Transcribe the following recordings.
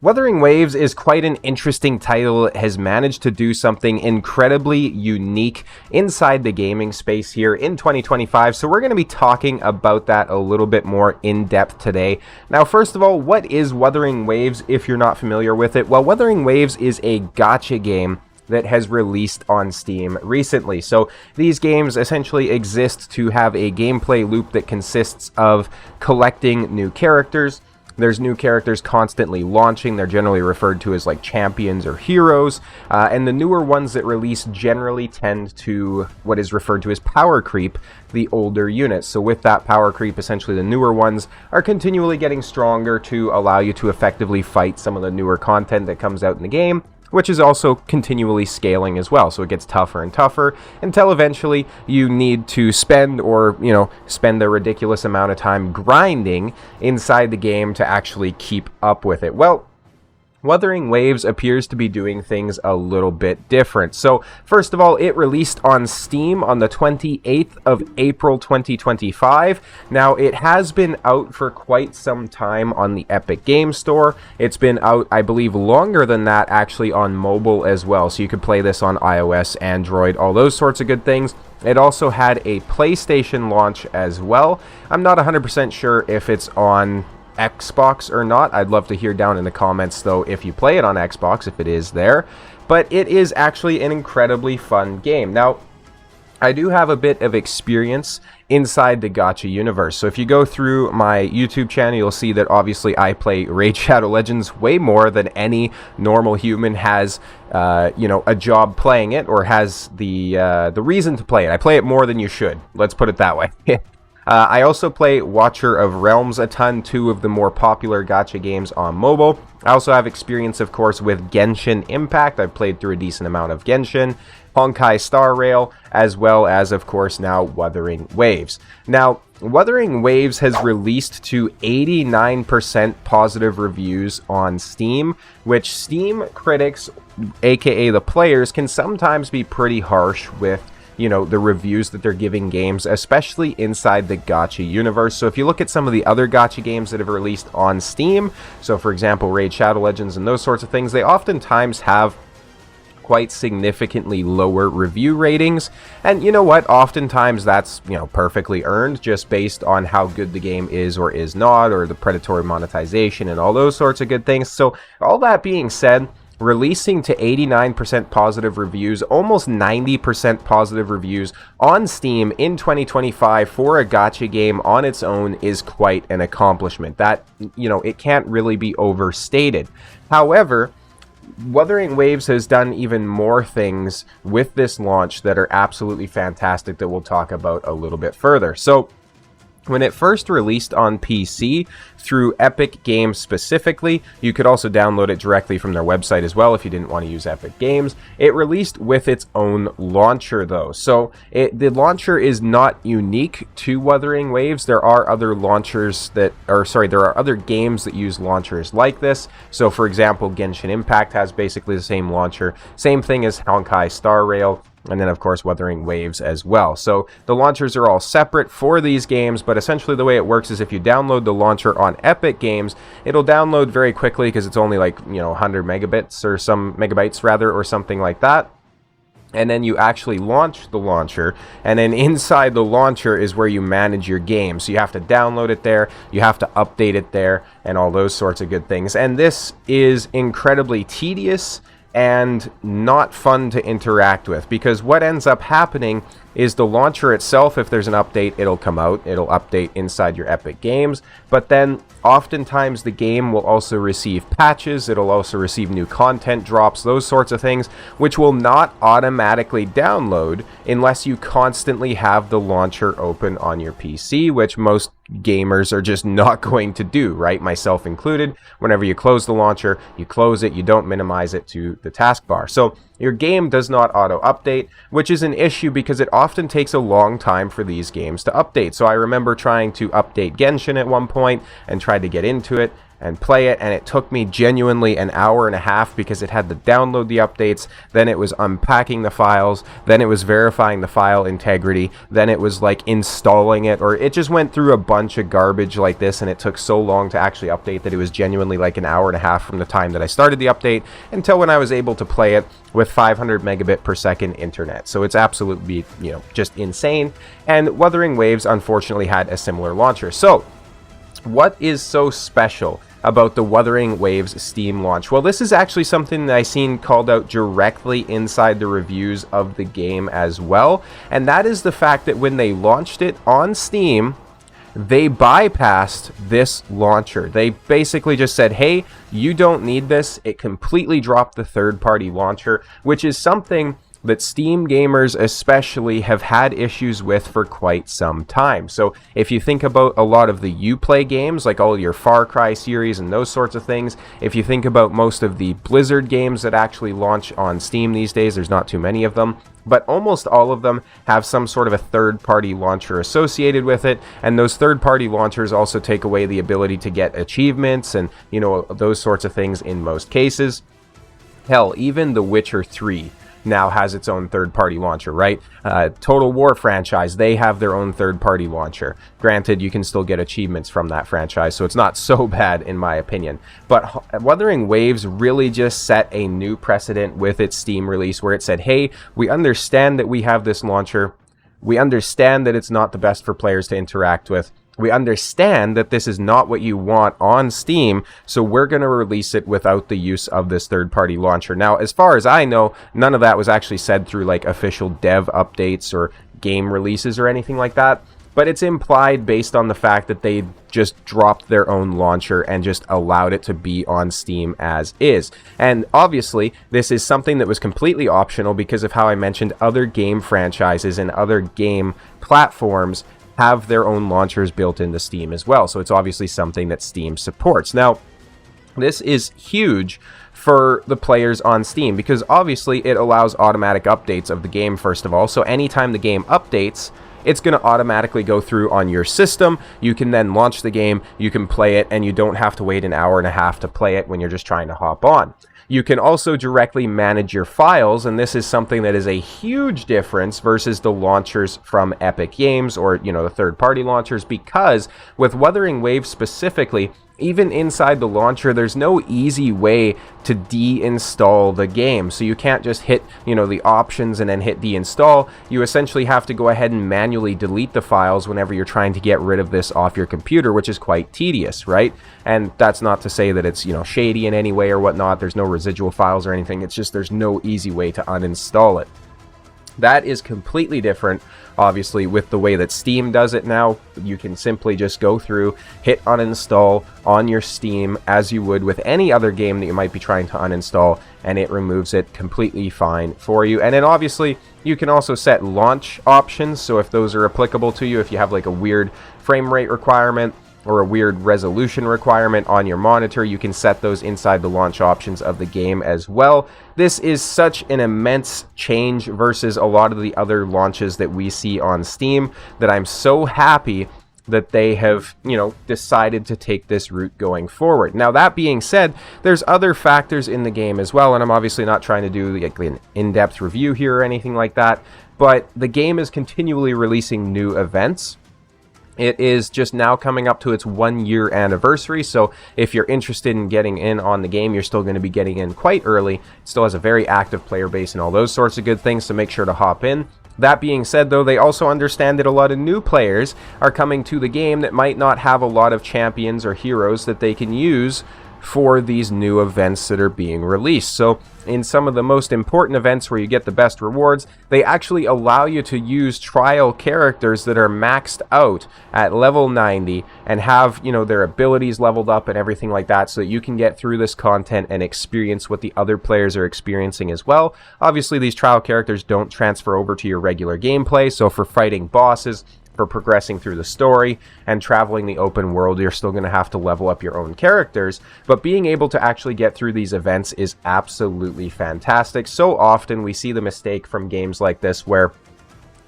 Wuthering Waves is quite an interesting title. It has managed to do something incredibly unique inside the gaming space here in 2025, so we're going to be talking about that a little bit more in depth today. Now, first of all, what is Wuthering Waves if you're not familiar with it? Well, Wuthering Waves is a gacha game that has released on Steam recently. So these games essentially exist to have a gameplay loop that consists of collecting new characters. There's new characters constantly launching. They're generally referred to as like champions or heroes. And the newer ones that release generally tend to what is referred to as power creep the older units. So with that power creep, essentially the newer ones are continually getting stronger to allow you to effectively fight some of the newer content that comes out in the game, which is also continually scaling as well. So it gets tougher and tougher until eventually you need to spend a ridiculous amount of time grinding inside the game to actually keep up with it. Well, Wuthering Waves appears to be doing things a little bit different. So, first of all, it released on Steam on the 28th of April 2025. Now, it has been out for quite some time on the Epic Game Store. It's been out, I believe, longer than that actually on mobile as well. So you could play this on iOS, Android, all those sorts of good things. It also had a PlayStation launch as well. I'm not 100% sure if it's on Xbox or not. I'd love to hear down in the comments though if you play it on Xbox, if it is there. But it is actually an incredibly fun game. Now, I do have a bit of experience inside the gacha universe. So if you go through my YouTube channel, you'll see that obviously I play Raid Shadow Legends way more than any normal human has a job playing it or has the reason to play it. I play it more than you should. Let's put it that way. I also play Watcher of Realms a ton, two of the more popular gacha games on mobile. I also have experience, of course, with Genshin Impact. I've played through a decent amount of Genshin, Honkai Star Rail, as well as, of course, now Wuthering Waves. Now, Wuthering Waves has released to 89% positive reviews on Steam, which Steam critics, aka the players, can sometimes be pretty harsh with the reviews that they're giving games, especially inside the gacha universe. So if you look at some of the other gacha games that have released on Steam, so for example, Raid Shadow Legends and those sorts of things, they oftentimes have quite significantly lower review ratings. And you know what? Oftentimes that's, perfectly earned just based on how good the game is or is not, or the predatory monetization and all those sorts of good things. So all that being said, releasing to 89% positive reviews, almost 90% positive reviews on Steam in 2025 for a gacha game on its own is quite an accomplishment. That, it can't really be overstated. However, Wuthering Waves has done even more things with this launch that are absolutely fantastic that we'll talk about a little bit further. So, when it first released on PC through Epic Games specifically, you could also download it directly from their website as well if you didn't want to use Epic Games. It released with its own launcher though. So the launcher is not unique to Wuthering Waves. There are other there are other games that use launchers like this. So for example, Genshin Impact has basically the same launcher. Same thing as Honkai Star Rail. And then, of course, Wuthering Waves as well. So the launchers are all separate for these games, but essentially the way it works is if you download the launcher on Epic Games, it'll download very quickly because it's only like, 100 megabytes or something like that. And then you actually launch the launcher, and then inside the launcher is where you manage your game. So you have to download it there, you have to update it there, and all those sorts of good things. And this is incredibly tedious and not fun to interact with, because what ends up happening is the launcher itself, if there's an update, it'll come out, it'll update inside your Epic Games, but then oftentimes the game will also receive patches, it'll also receive new content drops, those sorts of things, which will not automatically download unless you constantly have the launcher open on your PC, which most gamers are just not going to do, right? Myself included. Whenever you close the launcher, you close it, you don't minimize it to the taskbar. So your game does not auto-update, which is an issue because it often takes a long time for these games to update. So I remember trying to update Genshin at one point and tried to get into it, and play it, and it took me genuinely an hour and a half because it had to download the updates, then it was unpacking the files, then it was verifying the file integrity, then it was like installing it, or it just went through a bunch of garbage like this, and it took so long to actually update that it was genuinely like an hour and a half from the time that I started the update until when I was able to play it with 500 megabit per second internet. So it's absolutely, just insane. And Wuthering Waves unfortunately had a similar launcher. So what is so special about the Wuthering Waves Steam launch? Well, this is actually something that I seen called out directly inside the reviews of the game as well. And that is the fact that when they launched it on Steam, they bypassed this launcher. They basically just said, hey, you don't need this. It completely dropped the third-party launcher, which is something that Steam gamers especially have had issues with for quite some time. So if you think about a lot of the Uplay games, like all your Far Cry series and those sorts of things, if you think about most of the Blizzard games that actually launch on Steam these days, there's not too many of them, but almost all of them have some sort of a third-party launcher associated with it, and those third-party launchers also take away the ability to get achievements and, those sorts of things in most cases. Hell, even The Witcher 3 now has its own third-party launcher, right? Total War franchise, they have their own third-party launcher. Granted, you can still get achievements from that franchise, so it's not so bad in my opinion. But Wuthering Waves really just set a new precedent with its Steam release where it said, hey, we understand that we have this launcher. We understand that it's not the best for players to interact with. We understand that this is not what you want on Steam, so we're going to release it without the use of this third-party launcher. Now, as far as I know, none of that was actually said through like official dev updates or game releases or anything like that, but it's implied based on the fact that they just dropped their own launcher and just allowed it to be on Steam as is. And obviously, this is something that was completely optional because of how I mentioned other game franchises and other game platforms have their own launchers built into Steam as well. So it's obviously something that Steam supports. Now, this is huge for the players on Steam because obviously it allows automatic updates of the game, first of all. So anytime the game updates, it's going to automatically go through on your system. You can then launch the game, you can play it, and you don't have to wait an hour and a half to play it when you're just trying to hop on. You can also directly manage your files, and this is something that is a huge difference versus the launchers from Epic Games or, the third-party launchers, because with Wuthering Waves specifically, even inside the launcher, there's no easy way to deinstall the game. So you can't just hit, the options and then hit deinstall. You essentially have to go ahead and manually delete the files whenever you're trying to get rid of this off your computer, which is quite tedious, right? And that's not to say that it's, shady in any way or whatnot. There's no residual files or anything. It's just there's no easy way to uninstall it. That is completely different, obviously, with the way that Steam does it now. You can simply just go through, hit uninstall on your Steam as you would with any other game that you might be trying to uninstall, and it removes it completely fine for you. And then obviously, you can also set launch options, so if those are applicable to you, if you have like a weird frame rate requirement or a weird resolution requirement on your monitor, you can set those inside the launch options of the game as well. This is such an immense change versus a lot of the other launches that we see on Steam that I'm so happy that they have, decided to take this route going forward. Now, that being said, there's other factors in the game as well, and I'm obviously not trying to do like an in-depth review here or anything like that, but the game is continually releasing new events. It is just now coming up to its 1-year anniversary, so if you're interested in getting in on the game, you're still going to be getting in quite early. It still has a very active player base and all those sorts of good things, so make sure to hop in. That being said, though, they also understand that a lot of new players are coming to the game that might not have a lot of champions or heroes that they can use for these new events that are being released. So in some of the most important events where you get the best rewards, they actually allow you to use trial characters that are maxed out at level 90 and have, their abilities leveled up and everything like that, so that you can get through this content and experience what the other players are experiencing as well. Obviously, these trial characters don't transfer over to your regular gameplay, so for fighting bosses, for progressing through the story and traveling the open world, you're still going to have to level up your own characters, but being able to actually get through these events is absolutely fantastic. So often we see the mistake from games like this where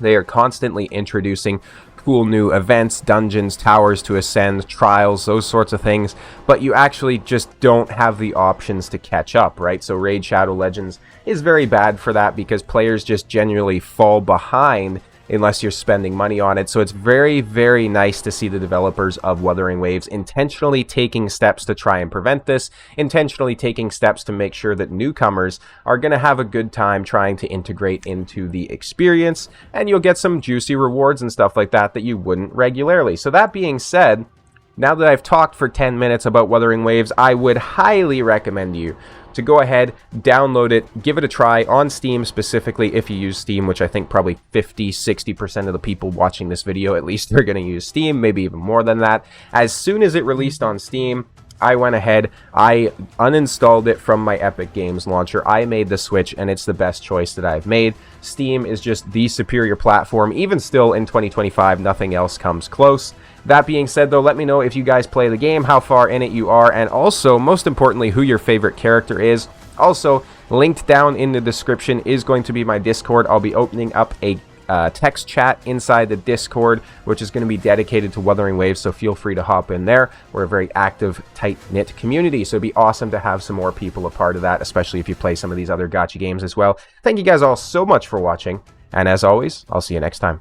They are constantly introducing cool new events, dungeons, towers to ascend, trials, those sorts of things, but you actually just don't have the options to catch up, right? So Raid Shadow Legends is very bad for that because players just genuinely fall behind unless you're spending money on it. So it's very, very nice to see the developers of Wuthering Waves intentionally taking steps to try and prevent this, intentionally taking steps to make sure that newcomers are going to have a good time trying to integrate into the experience, and you'll get some juicy rewards and stuff like that that you wouldn't regularly. So that being said, now that I've talked for 10 minutes about Wuthering Waves, I would highly recommend you to go ahead, download it, give it a try on Steam specifically if you use Steam, which I think probably 50-60% of the people watching this video, at least, they're going to use Steam, maybe even more than that. As soon as it released on Steam, I went ahead, I uninstalled it from my Epic Games launcher, I made the switch, and it's the best choice that I've made. Steam is just the superior platform. Even still in 2025, nothing else comes close. That being said, though, let me know if you guys play the game, how far in it you are, and also, most importantly, who your favorite character is. Also, linked down in the description is going to be my Discord. I'll be opening up a text chat inside the Discord, which is going to be dedicated to Wuthering Waves, so feel free to hop in there. We're a very active, tight-knit community, so it'd be awesome to have some more people a part of that, especially if you play some of these other gacha games as well. Thank you guys all so much for watching, and as always, I'll see you next time.